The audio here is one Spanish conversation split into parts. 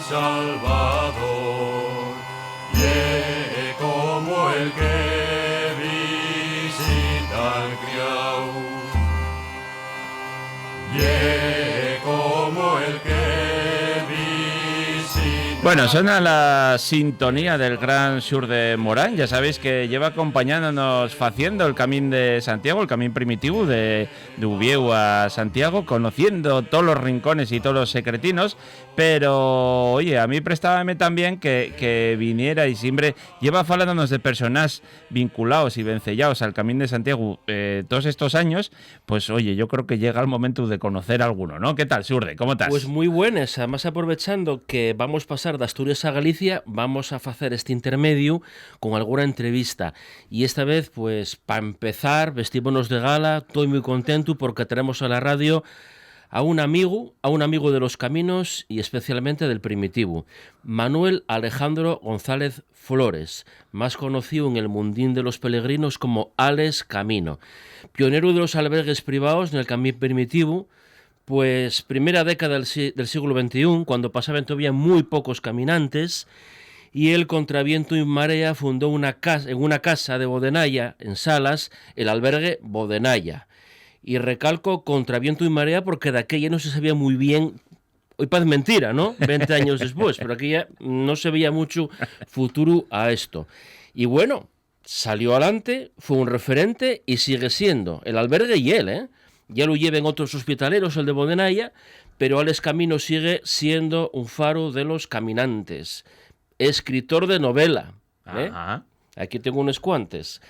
Salvador, ye como el que visita al criado, ye como el que visita. Bueno, suena la sintonía del Gran Sur de Morán. Ya sabéis que lleva acompañándonos haciendo el Camín de Santiago, el Camín primitivo de Ubieu a Santiago, conociendo todos los rincones y todos los secretinos. Pero, oye, a mí prestábame también que viniera y siempre lleva falándonos de personas vinculados y vencellados al Camín de Santiago todos estos años. Pues, oye, yo creo que llega el momento de conocer a alguno, ¿no? ¿Qué tal, Surde? ¿Cómo estás? Pues muy buenas, además aprovechando que vamos a pasar de Asturias a Galicia, vamos a hacer este intermedio con alguna entrevista. Y esta vez, pues, para empezar, vestímonos de gala, estoy muy contento porque tenemos a la radio a un amigo de los caminos y especialmente del primitivo, Manuel Alejandro González Flores, más conocido en el mundín de los peregrinos como Ales Camino, pionero de los albergues privados en el camino primitivo. Pues primera década del siglo XXI, cuando pasaban todavía muy pocos caminantes, y él, contra viento y marea, fundó en una casa de Bodenaya, en Salas, el albergue Bodenaya. Y recalco contra viento y marea porque de aquella no se sabía muy bien, hoy parece mentira, ¿no? 20 años después, pero aquella no se veía mucho futuro a esto. Y bueno, salió adelante, fue un referente y sigue siendo el albergue y él, ¿eh? Ya lo lleven otros hospitaleros, el de Bodenaya, pero Ales Camino sigue siendo un faro de los caminantes. Escritor de novela, ¿eh? Ajá. Aquí tengo unos cuantos.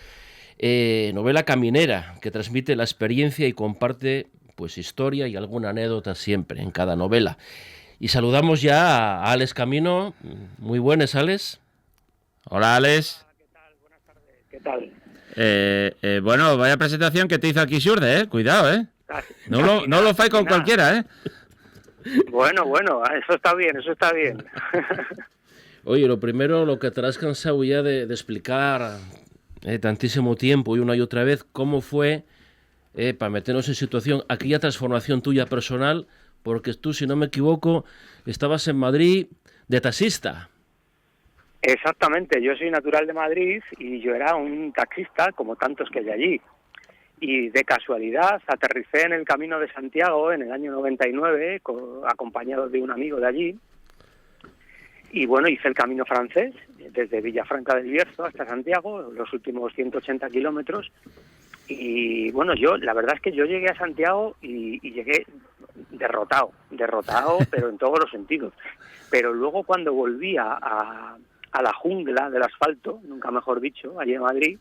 Novela caminera, que transmite la experiencia y comparte pues historia y alguna anécdota siempre en cada novela. Y saludamos ya a Ales Camino. Muy buenas, Ales. Hola, Ales. ¿Qué tal? Buenas tardes. ¿Qué tal? Bueno, vaya presentación que te hizo aquí Surde, cuidado, No lo fai con cualquiera, Bueno, eso está bien, eso está bien. Oye, lo primero, lo que te has cansado ya de explicar tantísimo tiempo y una y otra vez, cómo fue, para meternos en situación, aquella transformación tuya personal, porque tú, si no me equivoco, estabas en Madrid de taxista. Exactamente, yo soy natural de Madrid y yo era un taxista, como tantos que hay allí. Y de casualidad aterricé en el Camino de Santiago en el año 99, acompañado de un amigo de allí. Y bueno, hice el camino francés, desde Villafranca del Bierzo hasta Santiago, los últimos 180 kilómetros. Y bueno, la verdad es que yo llegué a Santiago y llegué derrotado, pero en todos los sentidos. Pero luego cuando volví a la jungla del asfalto, nunca mejor dicho, allí en Madrid,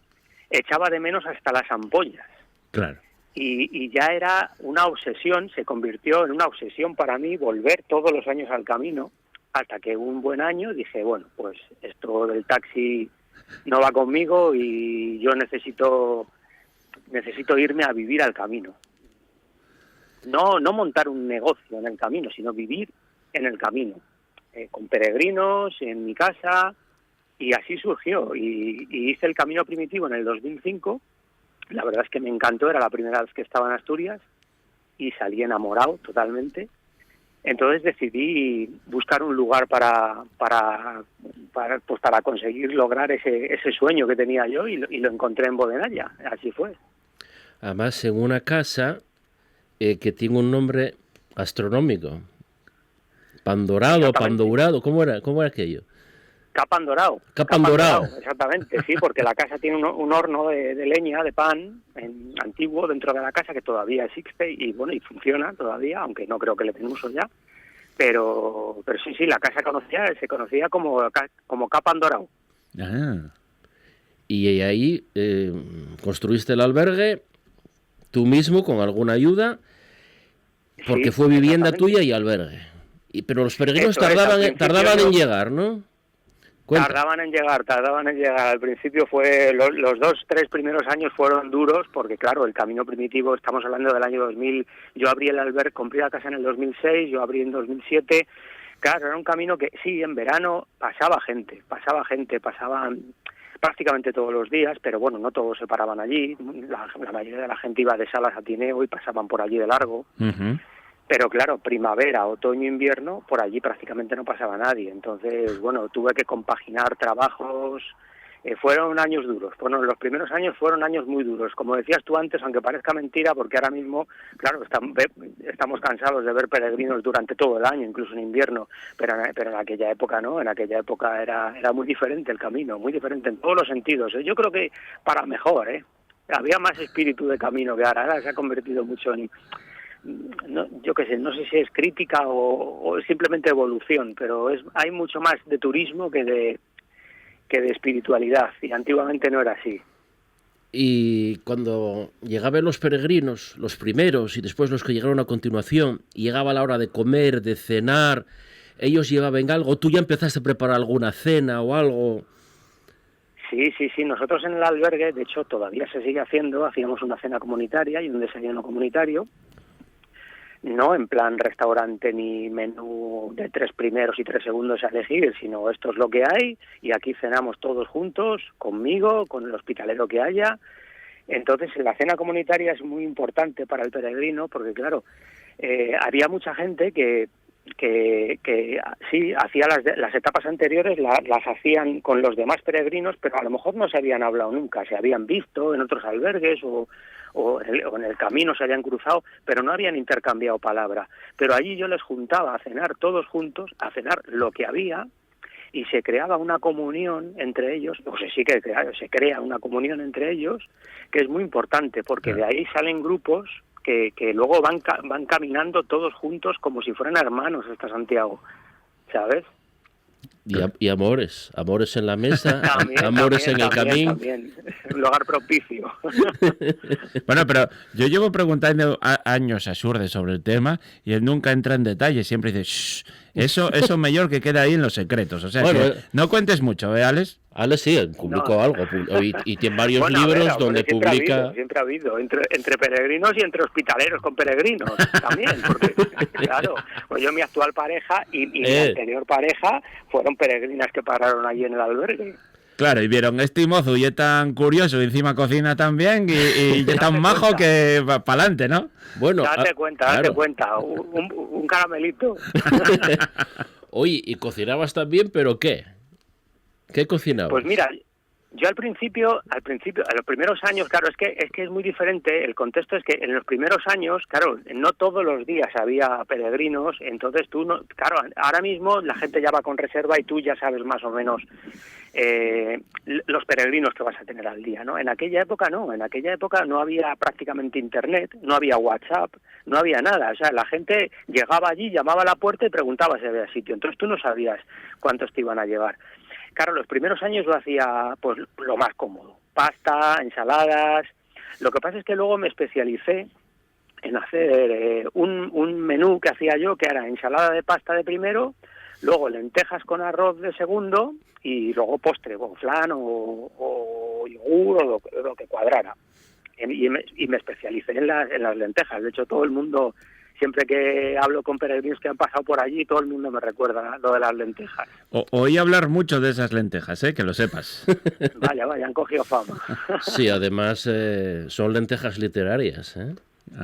echaba de menos hasta las ampollas. Claro. Y ya era una obsesión, se convirtió en una obsesión para mí volver todos los años al camino, hasta que un buen año dije, bueno, pues esto del taxi no va conmigo y yo necesito irme a vivir al camino. No montar un negocio en el camino, sino vivir en el camino, con peregrinos, en mi casa, y así surgió. Y hice el camino primitivo en el 2005, la verdad es que me encantó, era la primera vez que estaba en Asturias, y salí enamorado totalmente. Entonces decidí buscar un lugar para conseguir lograr ese sueño que tenía yo y lo encontré en Bodenaya, así fue. Además, en una casa que tiene un nombre astronómico. Pandorado, Pandourado, ¿cómo era aquello? Capandorao, exactamente, sí, porque la casa tiene un horno de leña, de pan, antiguo dentro de la casa que todavía existe y bueno, y funciona todavía, aunque no creo que le den uso ya, pero sí, la casa se conocía como Capandorao. Ah. Y ahí construiste el albergue tú mismo con alguna ayuda, porque fue vivienda tuya y albergue. Pero los peregrinos tardaban en llegar, ¿no? Cuenta. Tardaban en llegar. Al principio fue los 2-3 primeros años fueron duros porque claro, el camino primitivo, estamos hablando del año 2000. Yo abrí el albergue, compré la casa en el 2006, yo abrí en 2007. Claro, era un camino que sí, en verano pasaban prácticamente todos los días, pero bueno, no todos se paraban allí. La mayoría de la gente iba de Salas a Tineo y pasaban por allí de largo. Uh-huh. Pero claro, primavera, otoño, invierno, por allí prácticamente no pasaba nadie. Entonces, bueno, tuve que compaginar trabajos. Fueron años duros. Bueno, los primeros años fueron años muy duros. Como decías tú antes, aunque parezca mentira, porque ahora mismo, claro, estamos cansados de ver peregrinos durante todo el año, incluso en invierno, pero en aquella época no, en aquella época era muy diferente el camino, muy diferente en todos los sentidos. Yo creo que para mejor, había más espíritu de camino que ahora se ha convertido mucho en... No, yo qué sé, no sé si es crítica o es simplemente evolución, pero hay mucho más de turismo que de espiritualidad, y antiguamente no era así. Y cuando llegaban los peregrinos, los primeros y después los que llegaron a continuación, y llegaba la hora de comer, de cenar, ellos llevaban algo, ¿tú ya empezaste a preparar alguna cena o algo? Sí, nosotros en el albergue, de hecho todavía se sigue haciendo, hacíamos una cena comunitaria y un desayuno comunitario, no en plan restaurante ni menú de 3 primeros y 3 segundos a elegir, sino esto es lo que hay y aquí cenamos todos juntos, conmigo, con el hospitalero que haya. Entonces la cena comunitaria es muy importante para el peregrino porque claro, había mucha gente que sí, hacía las etapas anteriores, las hacían con los demás peregrinos, pero a lo mejor no se habían hablado nunca, se habían visto en otros albergues o en el camino se habían cruzado, pero no habían intercambiado palabra. Pero allí yo les juntaba a cenar todos juntos, a cenar lo que había, y se creaba una comunión entre ellos, se crea una comunión entre ellos, que es muy importante, porque de ahí salen grupos que luego van caminando todos juntos como si fueran hermanos hasta Santiago, ¿sabes? Y amores en la mesa, amores en el camino. También, un lugar propicio. Bueno, pero yo llevo preguntando años a Surde sobre el tema y él nunca entra en detalle, siempre dice, shh, eso mejor que queda ahí en los secretos. O sea, bueno, que no cuentes mucho, Alex? Alex sí, publicó algo y tiene varios libros donde publica... Siempre ha habido, entre peregrinos y entre hospitaleros con peregrinos también, porque claro, pues yo mi actual pareja y mi anterior pareja fueron peregrinas que pararon allí en el albergue. Claro, y vieron, este mozo y es tan curioso, y encima cocina tan bien, y es tan majo que va para adelante, ¿no? Bueno, date cuenta, un caramelito. Oye, ¿y cocinabas también, pero qué? ¿Qué cocinabas? Pues mira, yo al principio, a los primeros años, claro, es que es muy diferente, el contexto es que en los primeros años, claro, no todos los días había peregrinos, entonces tú, no, claro, ahora mismo la gente ya va con reserva y tú ya sabes más o menos los peregrinos que vas a tener al día, ¿no? En aquella época no había prácticamente internet, no había WhatsApp, no había nada, o sea, la gente llegaba allí, llamaba a la puerta y preguntaba si había sitio, entonces tú no sabías cuántos te iban a llevar. Claro, los primeros años lo hacía pues lo más cómodo, pasta, ensaladas. Lo que pasa es que luego me especialicé en hacer un menú que hacía yo, que era ensalada de pasta de primero, luego lentejas con arroz de segundo y luego postre, con flan o yogur o lo que cuadrara. Y me especialicé en las lentejas. De hecho, todo el mundo... Siempre que hablo con peregrinos que han pasado por allí, todo el mundo me recuerda lo de las lentejas. Oí hablar mucho de esas lentejas, que lo sepas. Vaya, han cogido fama. Sí, además son lentejas literarias,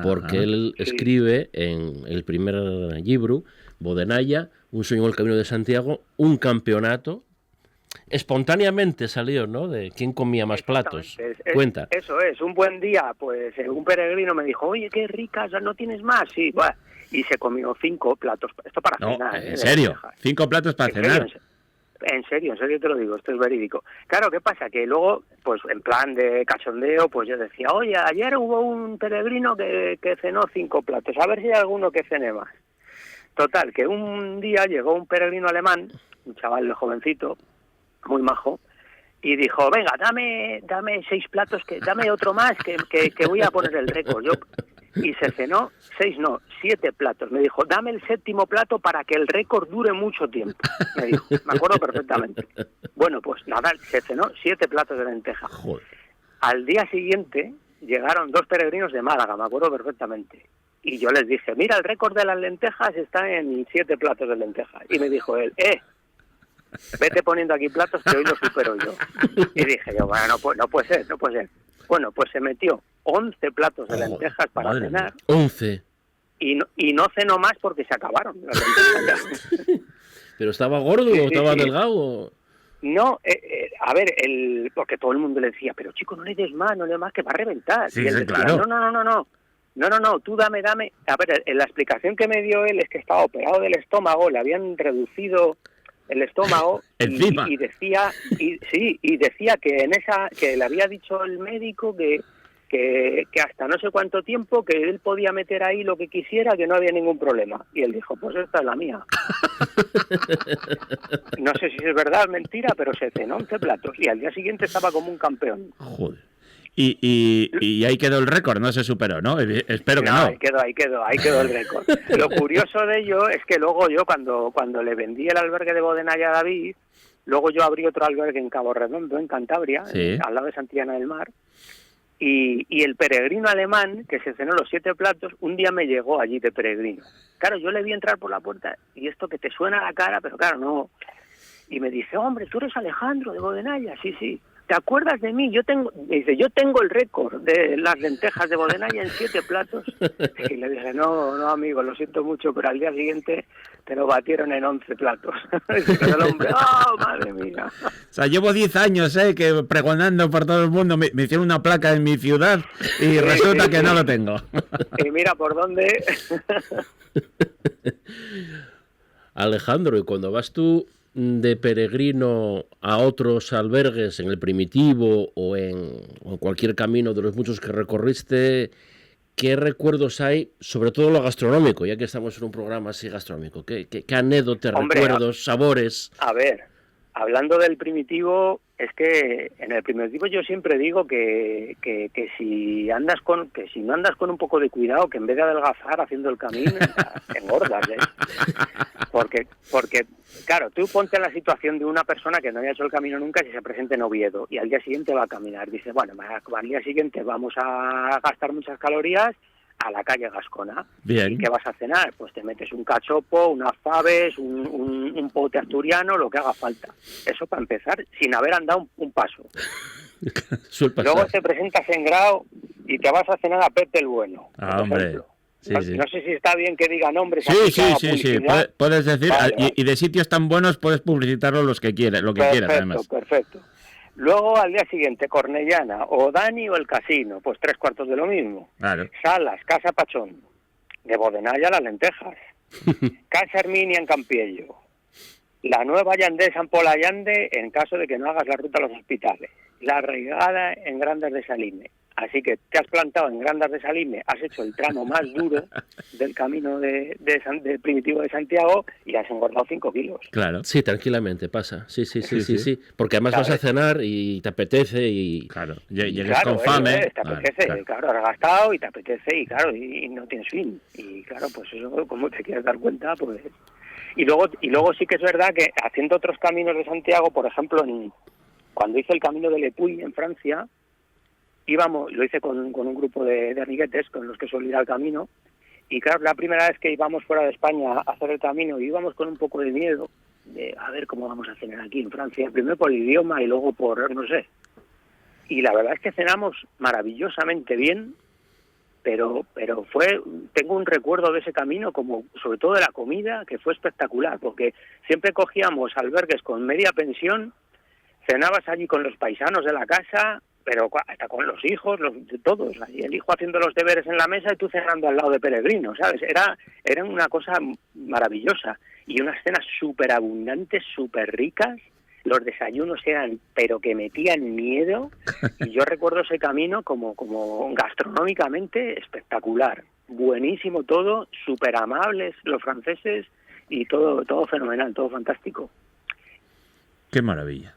porque él escribe en el primer libro, Bodenaya, Un sueño en el camino de Santiago, un campeonato. Espontáneamente salió, ¿no? De quién comía más platos. Cuenta. Eso es, un buen día, pues un peregrino me dijo, oye, qué rica, ya no tienes más. Sí, bueno, y se comió 5 platos. Esto para cenar. ¿En serio? 5 platos para cenar. En serio te lo digo, esto es verídico. Claro, ¿qué pasa? Que luego, pues en plan de cachondeo, pues yo decía, oye, ayer hubo un peregrino que cenó 5 platos, a ver si hay alguno que cene más. Total, que un día llegó un peregrino alemán, un chaval jovencito, muy majo, y dijo, venga, dame 6 platos, dame otro más, que voy a poner el récord. Y se cenó 7 platos. Me dijo, dame el 7º plato para que el récord dure mucho tiempo. Me dijo, me acuerdo perfectamente. Bueno, pues nada, se cenó 7 platos de lenteja. Joder. Al día siguiente llegaron 2 peregrinos de Málaga, me acuerdo perfectamente. Y yo les dije, mira, el récord de las lentejas está en 7 platos de lenteja. Y me dijo él, vete poniendo aquí platos que hoy lo supero yo. Y dije yo, bueno, no puede ser. Bueno, pues se metió 11 platos de lentejas para cenar. 11. y no cenó más porque se acabaron las lentejas ya. ¿Pero estaba gordo o estaba delgado? No, a ver, porque todo el mundo le decía, pero chico, no le des más, que va a reventar. Sí, y él sí, decía, claro. no, tú dame. A ver, la explicación que me dio él es que estaba operado del estómago, le habían reducido el estómago Encima. y decía que le había dicho el médico que hasta no sé cuánto tiempo que él podía meter ahí lo que quisiera, que no había ningún problema. Y él dijo, pues esta es la mía. No sé si es verdad o mentira, pero se cenó 11 platos y al día siguiente estaba como un campeón. Joder. Y ahí quedó el récord, no se superó, ¿no? Espero que no. Ahí quedó el récord. Lo curioso de ello es que luego yo, cuando le vendí el albergue de Bodenaya a David, luego yo abrí otro albergue en Cabo Redondo, en Cantabria, Sí. al lado de Santillana del Mar, y el peregrino alemán, que se cenó los 7 platos, un día me llegó allí de peregrino. Claro, yo le vi entrar por la puerta, y esto que te suena a la cara, pero claro, no. Y me dice, hombre, tú eres Alejandro de Bodenaya, sí. ¿Te acuerdas de mí? Yo tengo el récord de las lentejas de Bodenaya en 7 platos. Y le dije, no, amigo, lo siento mucho, pero al día siguiente te lo batieron en 11 platos. Y se quedó el hombre, ¡oh, madre mía! O sea, llevo 10 años, que pregonando por todo el mundo, me hicieron una placa en mi ciudad y resulta que no lo tengo. Y mira por dónde. Alejandro, y cuando vas tú de peregrino a otros albergues en el Primitivo o en cualquier camino de los muchos que recorriste, ¿qué recuerdos hay, sobre todo lo gastronómico, ya que estamos en un programa así gastronómico? ¿Qué anécdotas, recuerdos, sabores? A ver, hablando del Primitivo, es que en el Primitivo yo siempre digo que si no andas con un poco de cuidado, que en vez de adelgazar haciendo el camino, engordas, ¿eh? Porque, claro, tú ponte en la situación de una persona que no haya hecho el camino nunca y se presente en Oviedo y al día siguiente va a caminar. Dice, bueno, al día siguiente vamos a gastar muchas calorías a la calle Gascona. Bien. ¿Y qué vas a cenar? Pues te metes un cachopo, unas faves, un pote asturiano, lo que haga falta. Eso para empezar, sin haber andado un paso. Luego te presentas en Grao y te vas a cenar a Pepe el Bueno. Ah, por hombre. ejemplo. Sí, sí. No sé si está bien que diga nombres. Sí. Puedes decir, Vale. y de sitios tan buenos puedes publicitarlo lo que quieras, además. Perfecto. Luego al día siguiente, Cornellana, o Dani o el Casino, pues 3/4 de lo mismo. Claro. Salas, Casa Pachón, de Bodenaya las lentejas, Casa Herminia en Campiello, la Nueva Yandé San Polayande en caso de que no hagas la ruta a los hospitales, la Regada en Grandas de Salime. Así que te has plantado en Grandas de Salime, has hecho el tramo más duro del camino del Primitivo de Santiago y has engordado 5 kilos. Claro. Sí, tranquilamente pasa. Sí. Porque además Claro. vas a cenar y te apetece y... Claro. Llegues Claro, con fame. te apetece, claro, has gastado y te apetece y claro, y no tienes fin. Y claro, pues eso, como te quieres dar cuenta, pues... Y luego sí que es verdad que haciendo otros caminos de Santiago, por ejemplo, cuando hice el camino de Le Puy en Francia, lo hice con un grupo de amiguetes con los que suelo ir al camino, y claro, la primera vez que íbamos fuera de España a hacer el camino, íbamos con un poco de miedo de a ver cómo vamos a cenar aquí en Francia, primero por el idioma y luego por, no sé. Y la verdad es que cenamos maravillosamente bien, pero tengo un recuerdo de ese camino, como sobre todo de la comida, que fue espectacular, porque siempre cogíamos albergues con media pensión, cenabas allí con los paisanos de la casa, pero hasta con los hijos, de todos, y el hijo haciendo los deberes en la mesa y tú cenando al lado de peregrinos, ¿sabes? Era una cosa maravillosa, y unas cenas súper abundantes, súper ricas. Los desayunos eran, pero que metían miedo, y yo recuerdo ese camino como gastronómicamente espectacular. Buenísimo todo, súper amables los franceses, y todo fenomenal, todo fantástico. Qué maravilla.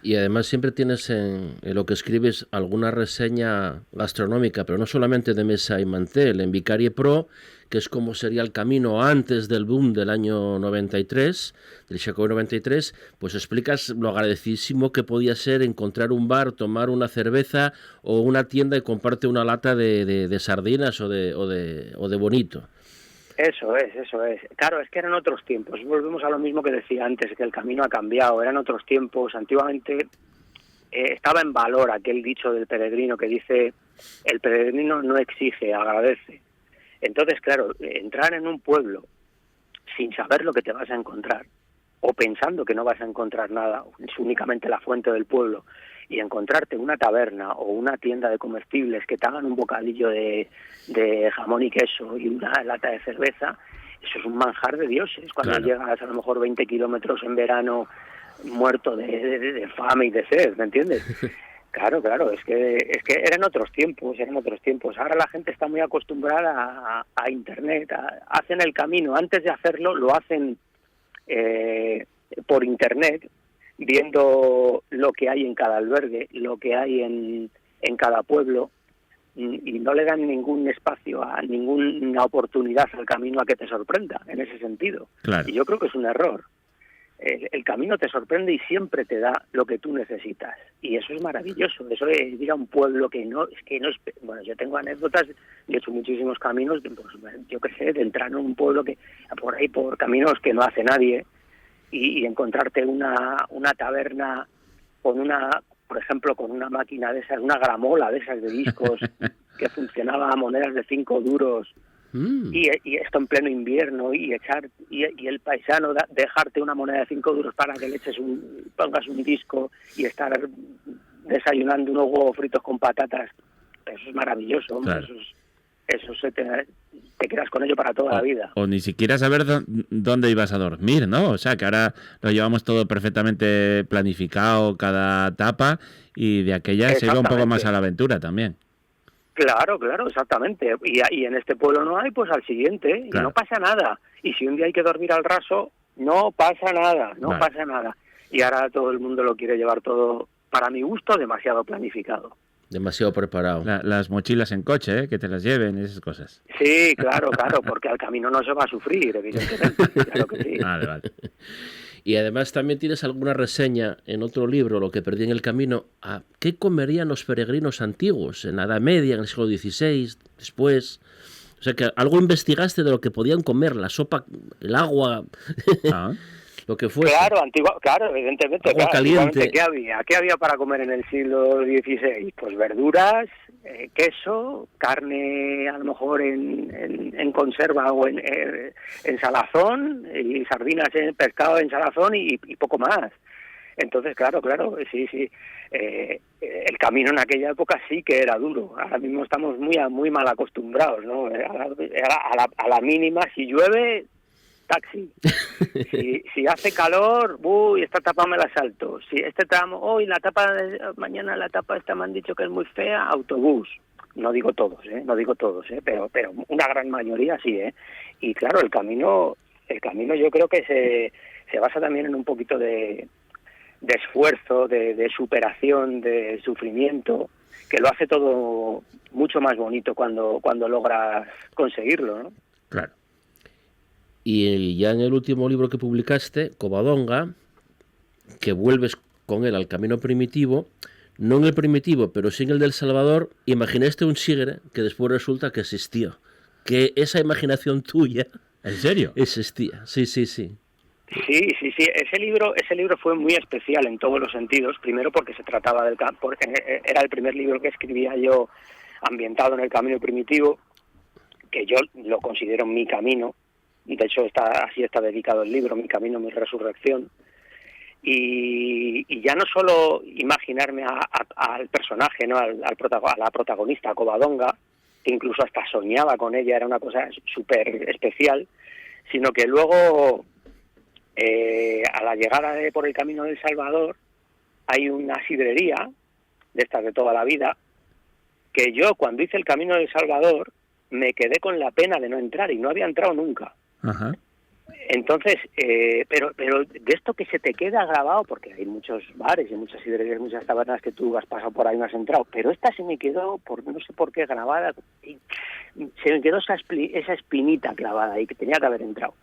Y además siempre tienes en lo que escribes alguna reseña gastronómica, pero no solamente de mesa y mantel. En Vicarie Pro, que es como sería el camino antes del boom del año 93, del Xacobeo 93, pues explicas lo agradecidísimo que podía ser encontrar un bar, tomar una cerveza o una tienda y comprarte una lata de sardinas o de bonito. Eso es. Claro, es que eran otros tiempos. Volvemos a lo mismo que decía antes, que el camino ha cambiado. Eran otros tiempos. Antiguamente estaba en valor aquel dicho del peregrino que dice, el peregrino no exige, agradece. Entonces, claro, entrar en un pueblo sin saber lo que te vas a encontrar, o pensando que no vas a encontrar nada, es únicamente la fuente del pueblo, y encontrarte una taberna o una tienda de comestibles que te hagan un bocadillo de jamón y queso y una lata de cerveza, eso es un manjar de dioses. Cuando Claro. llegas a lo mejor 20 kilómetros en verano muerto de fame y de sed, ¿me entiendes? Claro, es que eran otros tiempos. Ahora la gente está muy acostumbrada a Internet, hacen el camino, antes de hacerlo lo hacen por Internet, viendo lo que hay en cada albergue, lo que hay en cada pueblo, y no le dan ningún espacio, a ninguna oportunidad al camino a que te sorprenda, en ese sentido. Claro. Y yo creo que es un error. El camino te sorprende y siempre te da lo que tú necesitas, y eso es maravilloso. Eso de ir a un pueblo que no es bueno, yo tengo anécdotas, yo he hecho muchísimos caminos, pues, yo qué sé, de entrar en un pueblo que por ahí, por caminos que no hace nadie, y encontrarte una taberna con por ejemplo, con una máquina de esas, una gramola de esas de discos que funcionaba a monedas de 5 duros. Y esto en pleno invierno, y el paisano dejarte una moneda de 5 duros para que le pongas un disco y estar desayunando unos huevos fritos con patatas. Eso es maravilloso, hombre. Claro. Eso te quedas con ello para toda la vida. O ni siquiera saber dónde ibas a dormir, ¿no? O sea, que ahora lo llevamos todo perfectamente planificado, cada etapa, y de aquella se iba un poco más a la aventura también. Claro, exactamente. Y en este pueblo no hay, pues al siguiente, y no pasa nada. Y si un día hay que dormir al raso, no pasa nada, pasa nada. Y ahora todo el mundo lo quiere llevar todo, para mi gusto, demasiado planificado. Demasiado preparado. Las mochilas en coche, que te las lleven, esas cosas. Sí, claro, porque al camino no se va a sufrir, evidentemente. Claro que sí. Vale. Y además también tienes alguna reseña en otro libro, Lo que perdí en el camino, a qué comerían los peregrinos antiguos, en la Edad Media, en el siglo XVI, después. O sea, que algo investigaste de lo que podían comer, la sopa, el agua, lo que fuese. Claro, evidentemente. Agua caliente. ¿Qué había para comer en el siglo XVI? Pues verduras, queso, carne a lo mejor en conserva o en salazón, y sardinas, pescado en salazón y poco más. Entonces, claro, sí. El camino en aquella época sí que era duro. Ahora mismo estamos muy mal acostumbrados, ¿no? A la mínima, si llueve, taxi. Si hace calor, esta etapa me la salto. Si este tramo, mañana la etapa esta me han dicho que es muy fea, autobús. No digo todos, pero una gran mayoría sí, ¿eh? Y claro, el camino yo creo que se basa también en un poquito de esfuerzo, de superación, de sufrimiento, que lo hace todo mucho más bonito cuando logras conseguirlo, ¿no? Claro. Y ya en el último libro que publicaste, Covadonga, que vuelves con él al camino primitivo, no en el primitivo, pero sí en el del Salvador, imaginaste un sigre que después resulta que existió. Que esa imaginación tuya... ¿En serio? Existía, sí. Sí. Ese libro fue muy especial en todos los sentidos. Primero porque se trataba era el primer libro que escribía yo ambientado en el camino primitivo, que yo lo considero mi camino. De hecho, así está dedicado el libro, Mi camino, mi resurrección. Y ya no solo imaginarme al personaje, ¿no? a la protagonista, a Covadonga, que incluso hasta soñaba con ella, era una cosa súper especial, sino que luego, a la llegada por el camino del Salvador, hay una sidrería, de estas de toda la vida, que yo cuando hice el camino del Salvador me quedé con la pena de no entrar, y no había entrado nunca. Ajá. Entonces, pero de esto que se te queda grabado, porque hay muchos bares y muchas sidrerías, muchas tabernas que tú has pasado por ahí y no has entrado, pero esta se me quedó, no sé por qué, grabada, y se me quedó esa espinita clavada ahí, que tenía que haber entrado.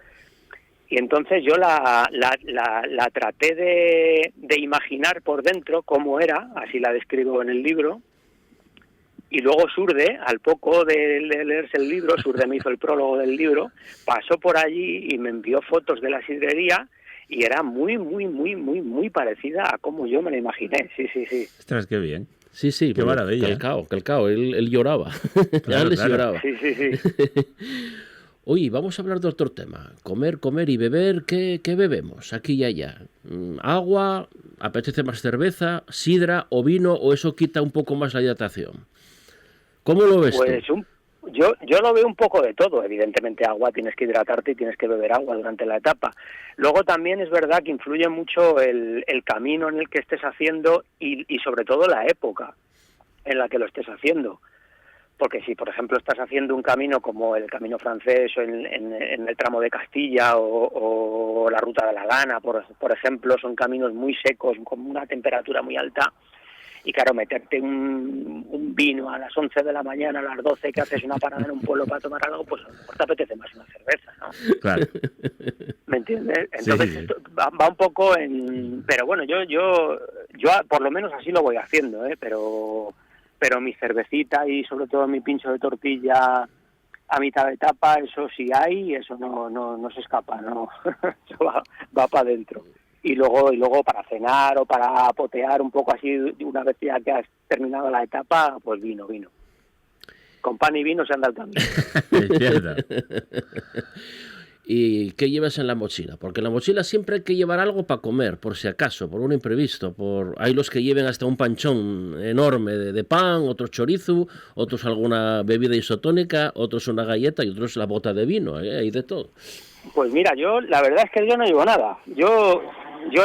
Y entonces yo la traté de imaginar por dentro cómo era, así la describo en el libro. Y luego Surde, al poco de leerse el libro, Surde me hizo el prólogo del libro, pasó por allí y me envió fotos de la sidrería, y era muy parecida a como yo me la imaginé. Sí. Ostras, qué bien. Sí, sí, Qué maravilla. Calcao, él lloraba. Claro, Alex claro. lloraba. Sí. Oye, vamos a hablar de otro tema. Comer y beber, ¿qué bebemos aquí y allá? ¿Agua? ¿Apetece más cerveza? ¿Sidra o vino? ¿O eso quita un poco más la hidratación? ¿Cómo lo ves Pues tú? yo lo veo un poco de todo. Evidentemente agua, tienes que hidratarte y tienes que beber agua durante la etapa. Luego también es verdad que influye mucho el camino en el que estés haciendo y sobre todo la época en la que lo estés haciendo. Porque si, por ejemplo, estás haciendo un camino como el camino francés o en el tramo de Castilla o la ruta de la Lana, por ejemplo, son caminos muy secos, con una temperatura muy alta, y claro, meterte un vino a las 11 de la mañana, a las 12, que haces una parada en un pueblo para tomar algo, pues a lo mejor te apetece más una cerveza, ¿no? Claro. ¿Me entiendes? Entonces Sí. esto va un poco en... Pero bueno, yo por lo menos así lo voy haciendo, ¿eh? Pero mi cervecita y sobre todo mi pincho de tortilla a mitad de etapa, eso sí hay, eso no se escapa, no. Eso va para adentro. Y luego para cenar o para potear un poco así, una vez ya que has terminado la etapa, pues vino. Con pan y vino se anda el camino. Es cierto. ¿Y qué llevas en la mochila? Porque en la mochila siempre hay que llevar algo para comer, por si acaso, por un imprevisto. Hay los que lleven hasta un panchón enorme de pan, otros chorizo, otros alguna bebida isotónica, otros una galleta y otros la bota de vino, hay de todo. Pues mira, la verdad es que yo no llevo nada. Yo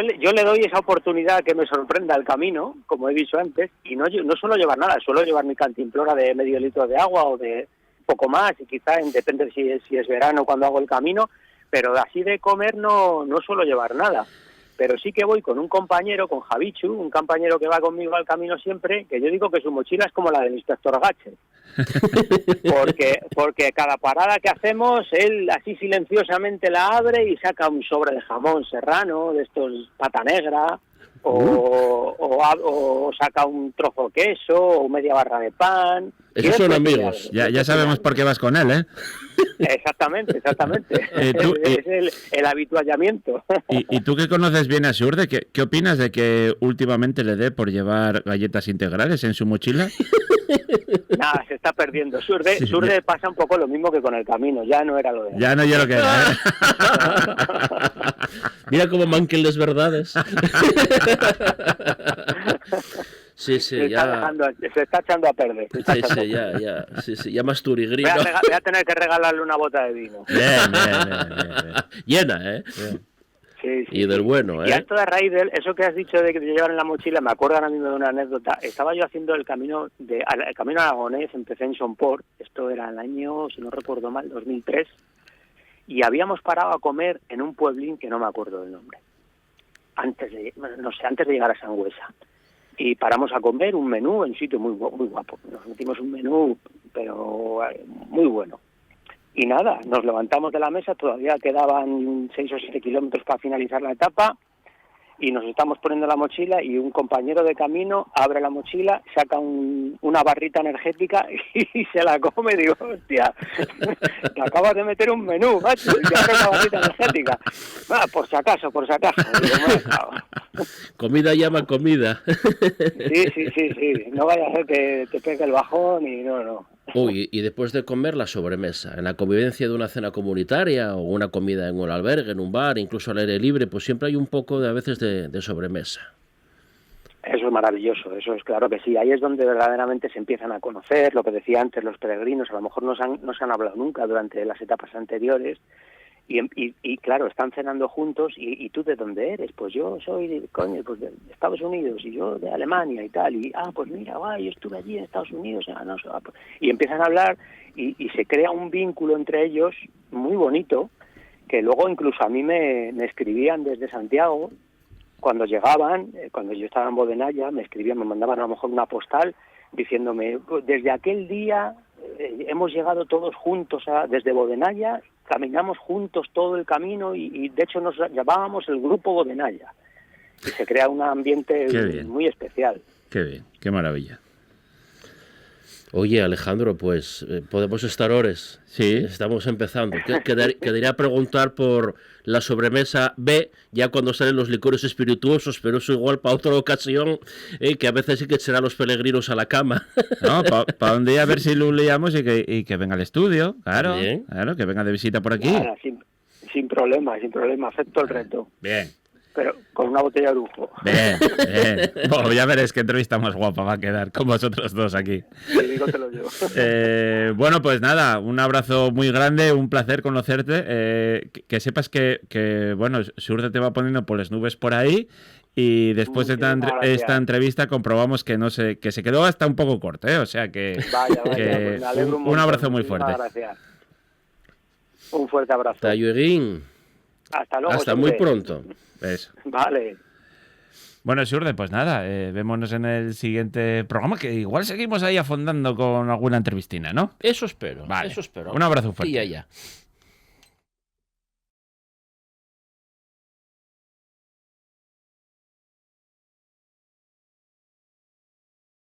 le doy esa oportunidad que me sorprenda el camino, como he dicho antes, y no suelo llevar nada. Suelo llevar mi cantimplora de medio litro de agua o de poco más, y quizá depende si es verano cuando hago el camino, pero así de comer no suelo llevar nada. Pero sí que voy con un compañero, con Javichu, un compañero que va conmigo al camino siempre, que yo digo que su mochila es como la del inspector Gache. Porque cada parada que hacemos, él así silenciosamente la abre y saca un sobre de jamón serrano, de estos pata negra, o saca un trozo de queso, o media barra de pan. Esos son amigos. Ya sabemos por qué vas con él, ¿eh? Exactamente. Es el habituallamiento. ¿Y tú que conoces bien a Surde, qué opinas de que últimamente le dé por llevar galletas integrales en su mochila? Nada, se está perdiendo. Surde pasa un poco lo mismo que con el camino, ya no era lo de... Ya no yo lo que era, ¿eh? Mira cómo manquen las verdades. Sí, se ya... está echando a perder. Ya más turigrino. Voy a tener que regalarle una bota de vino. Bien. Llena, ¿eh? Bien. Sí. Y del bueno, ¿eh? Y esto de raíz de eso que has dicho de que te llevan en la mochila, me acuerdo ahora mismo de una anécdota. Estaba yo haciendo el camino aragonés, empecé en Somport, esto era el año, si no recuerdo mal, 2003, y habíamos parado a comer en un pueblín que no me acuerdo del nombre, antes de llegar a Sangüesa. Y paramos a comer un menú en un sitio muy guapo. Nos metimos un menú, pero muy bueno. Y nada, nos levantamos de la mesa, todavía quedaban 6 o 7 kilómetros para finalizar la etapa, y nos estamos poniendo la mochila, y un compañero de camino abre la mochila, saca una barrita energética y se la come. Digo, hostia, te acabas de meter un menú, macho, y te abre una barrita energética. Por si acaso. Digo, Comida llama comida. Sí. No vaya a ser que te pegue el bajón y no. Uy, y después de comer, la sobremesa. En la convivencia de una cena comunitaria o una comida en un albergue, en un bar, incluso al aire libre, pues siempre hay un poco a veces de sobremesa. Eso es maravilloso, eso es claro que sí. Ahí es donde verdaderamente se empiezan a conocer, lo que decía antes, los peregrinos, a lo mejor no se han hablado nunca durante las etapas anteriores, y claro, están cenando juntos, y tú ¿de dónde eres? Pues yo soy de Estados Unidos, y yo de Alemania y tal, y pues mira, yo estuve allí en Estados Unidos, y empiezan a hablar, y se crea un vínculo entre ellos muy bonito, que luego incluso a mí me escribían desde Santiago, cuando llegaban, cuando yo estaba en Bodenaya, me mandaban a lo mejor una postal diciéndome, desde aquel día hemos llegado todos juntos desde Bodenaya, caminamos juntos todo el camino, y de hecho nos llamábamos el Grupo Bodenaya, y se crea un ambiente muy especial. Qué bien, qué maravilla. Oye, Alejandro, pues podemos estar horas. Sí. Estamos empezando. Quedaría preguntar por la sobremesa B, ya cuando salen los licores espirituosos, pero eso igual para otra ocasión, que a veces sí que echarán los peregrinos a la cama. No, para un día a ver si lo liamos y que venga al estudio, claro, Bien. claro, que venga de visita por aquí. Nada, sin problema, acepto el reto. Bien. Pero con una botella de lujo. Bien, bien. Bueno, ya veréis qué entrevista más guapa va a quedar con vosotros dos aquí. Te digo, te lo llevo. Bueno, pues nada, un abrazo muy grande, un placer conocerte. Que sepas que, bueno, Surde te va poniendo por las nubes por ahí y después de esta entrevista comprobamos que que se quedó hasta un poco corto, ¿eh? O sea que, Vaya, pues me alegro un montón. abrazo muy fuerte. Gracias. Un fuerte abrazo. Tallueguín. Hasta luego. Hasta muy pronto. Eso. Vale. Bueno, Surde, pues nada, vémonos en el siguiente programa, que igual seguimos ahí afondando con alguna entrevistina, ¿no? Eso espero. Vale. Eso espero. Un abrazo fuerte. Y allá.